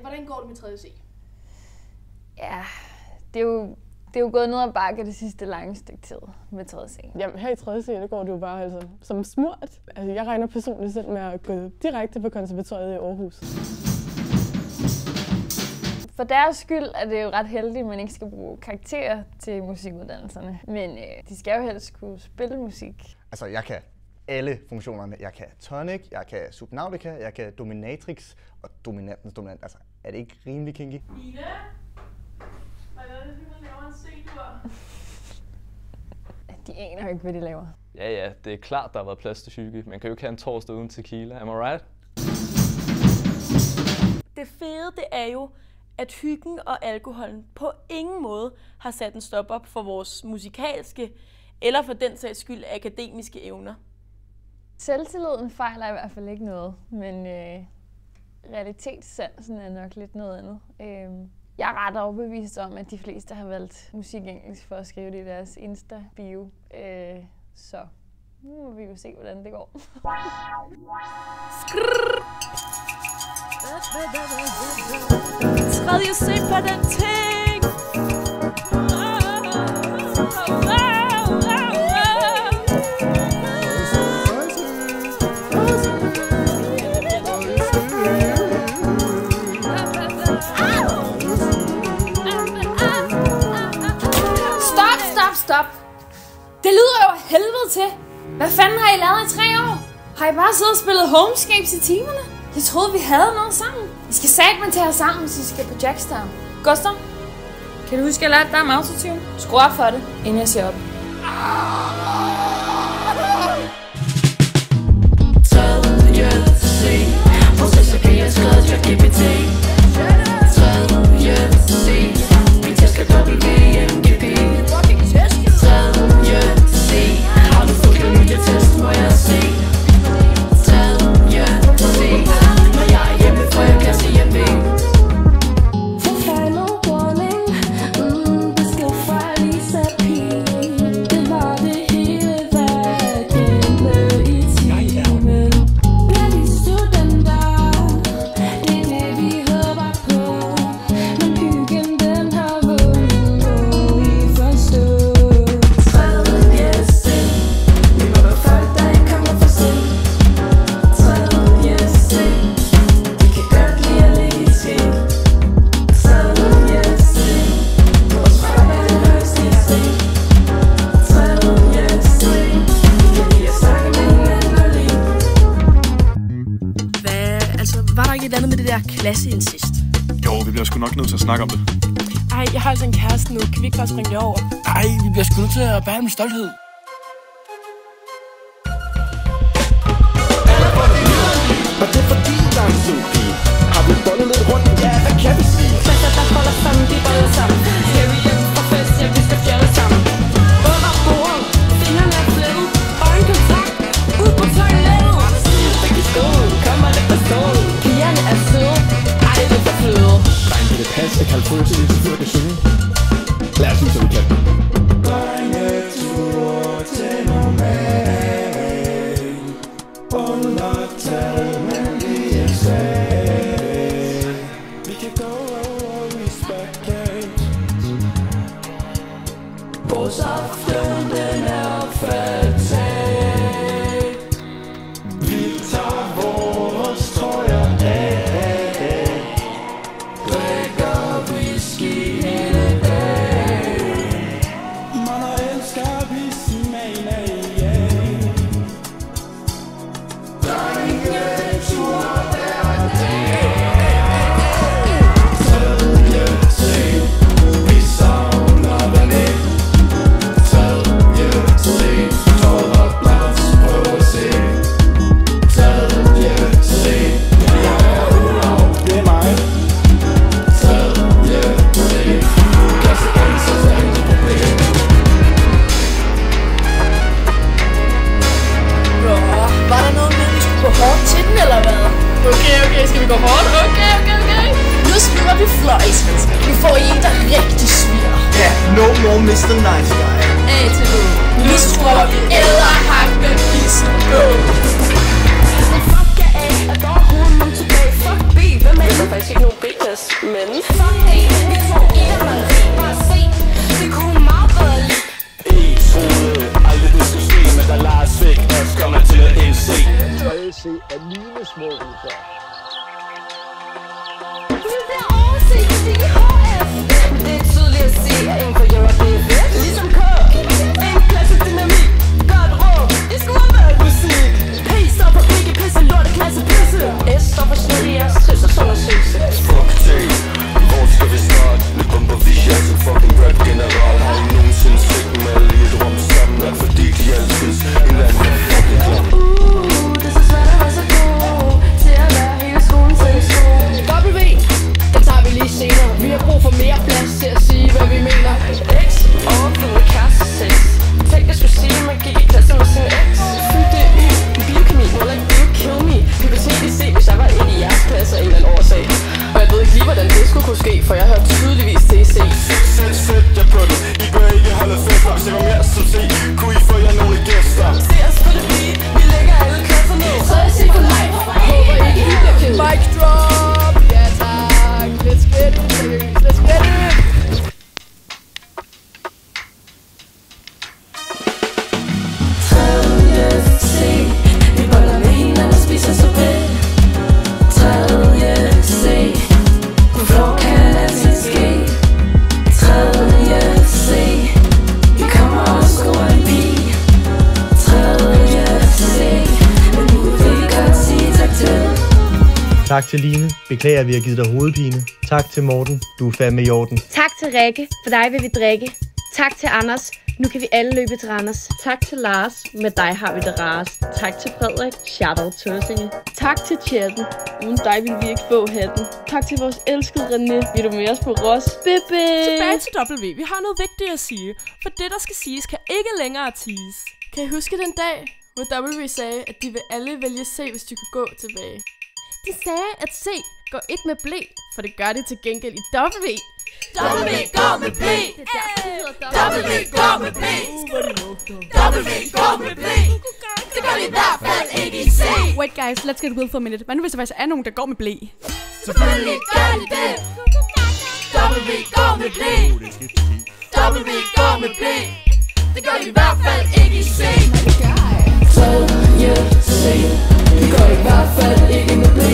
Hvordan går det med 3. C? Ja, det er jo gået ned ad bakke det sidste lange stykke tid med 3. C. Jamen her i 3. C, der går det jo bare altså, som smurt. Altså, jeg regner personligt selv med at gå direkte på konservatoriet i Aarhus. For deres skyld er det jo ret heldigt, at man ikke skal bruge karakterer til musikuddannelserne. Men de skal jo helst kunne spille musik. Altså, jeg kan alle funktionerne. Jeg kan tonic, jeg kan subnautica, jeg kan dominatrix og dominantens dominant. Altså, er det ikke rimelig kinky? Ida? Hvordan er det, man laver en C-dur? De aner jo ikke, hvad de laver. Ja, det er klart, der har været plads til hygge. Man kan jo ikke have en torsdag uden tequila. Am I right? Det fede, det er jo, at hyggen og alkoholen på ingen måde har sat en stop op for vores musikalske, eller for den sags skyld akademiske evner. Selvtilliden fejler i hvert fald ikke noget, men realitetssansen er nok lidt noget andet. Jeg er ret overbevist om, at de fleste har valgt musikengelsk for at skrive det i deres Insta-bio. Så nu må vi jo se, hvordan det går. Tredje C på den ting! Stop! Det lyder jo helvede til! Hvad fanden har I lavet i 3 år? Har I bare siddet og spillet Homescapes i timerne? Jeg troede, vi havde noget sammen. I skal satme tage jer sammen, hvis I skal på Jackstown. Gustav, kan du huske, at jeg lærte dig om autotune? Skru op for det, inden jeg siger op. Klasseincest. Jo, vi bliver sgu nok nødt til at snakke om det. Ej, jeg har altså en kæreste nu. Kan vi ikke bare springe det over? Ej, vi bliver sgu nødt til at bære med stolthed. Og det er fordi, der er en sød pige. Har vi bollet lidt rundt? Ja, hvad kan vi sige? Klasser, der holder sammen, de boller sammen. Skal vi hjem fra fest, ja, vi skal fjalle sammen. Under bordet, fingrene er flettet. Øjenkontakt, ud på toilettet. Stilbæk i skål, kommer lidt på stål. Pigerne er søde, ej, det er for fløde. Dreng, det kan passe, jeg kalder følelse, det er så kan synge. Lad os synes, at vi kan. Drengetur til normal. Undertal, men lige en sag. Vi kan gå over respekt. Vores aften, den er fatal. Vi tager vores trøjer af. Drikker whisky hele dag. Man elsker bismagen af. Drengetur hver dag. Tredje C, vi savner vanæt. Tredje C, tårer plads på C. Tredje C, jeg er Olav, det er mig. Tredje C, klasse ansats er ikke problem. Var der noget med, at vi skulle gå hårdt til den, eller hvad? Okay, skal vi gå hårdt? Okay. Nu smider vi fløjsen. Vi får en, der rigtig sviger. Ja, no more Mr. Nice Guy. A til nu. Nu skruer vi æderhak med pissen på. Fuck jer af, at der er hovedet tilbage. Fuck B, hvem er det? Men fuck det, vi tror ikke, at man kan bare se. Det kunne meget bedre lide. I troede aldrig det skulle ske, men da Lars fik os, kom man til at indse. Tredje se af mine små udfør. Det er tydeligt at se, at en for Europe det er fedt. Ligesom K. En klasse dynamik. Godt råb. Det skulle have været musik. P står for ikke pisse, lorte klasse pisse. S står for snillig, jeg stresser sådan og søse. Fuck det, hvor skal vi starte? Nu bomber vi jer som fucking rap general. Har I nogensinde set dem alle i et rum sammen? Er fordi de altid en eller anden fucking klar. Det er så svært at være så god til at være hele skolen til i skole. W, den tager vi lige senere. Vi har brug for mere plads til at sige, hvad vi mener. X, overflod kæreste sex. Tænk, jeg skulle sige, at man gik i klasse med sin ex. Fyldte Y, biokemi, more like biokill me. Vi kunne tidligt se, hvis jeg var inde i jeres klasse af en eller anden årsag. Og jeg ved ikke lige, hvordan det skulle kunne ske, for jeg hørte tydeligvis TC. Sæt jer på det, I bør ikke holde fest. Hvis jeg var mere som se, kunne I få jer nogle gæster. Se os på det beat, vi lægger alle klasser ned. Så jeg siger for life, håber ikke I bliver ked. Mic drop, ja tak. Let's get it, seriøst, let's get it. Tredje C, vi boller med hinanden og spiser så bredt. Tredje C, på floor kan altid ske. Tredje C, vi kommer og scorer en pige. Tredje C, men nu vil vi godt sige tak til. Tak til Line. Beklager, at vi har givet dig hovedpine. Tak til Morten. Du er fandme i orden. Tak til Rikke. For dig vil vi drikke. Tak til Anders. Nu kan vi alle løbe til Randers. Tak til Lars. Med dig har vi det rarest. Tak til Frederik. Shout-out Tørsinge. Tak til chatten. Uden dig vil vi ikke få hatten. Tak til vores elskede René. Vil du med os på Ross? Bebe! Tilbage til W. Vi har noget vigtigt at sige. For det, der skal siges, kan ikke længere tease. Kan I huske den dag, hvor W sagde, at de vil alle vælge C, hvis de kunne gå tilbage? De sagde, at C går ikke med blæ, for det gør det til gengæld i W. W går med blæ. W går med blæ. W går med blæ. Det gør de i hvert fald ikke i C. Wait guys, let's get real for a minute. Hvad nu hvis der faktisk er nogen, der går med blæ? Selvfølgelig gør de det. W går med blæ. W går med blæ. Det gør de i hvert fald ikke i C. Tredje C. Det gør de i hvert fald ikke med blæ.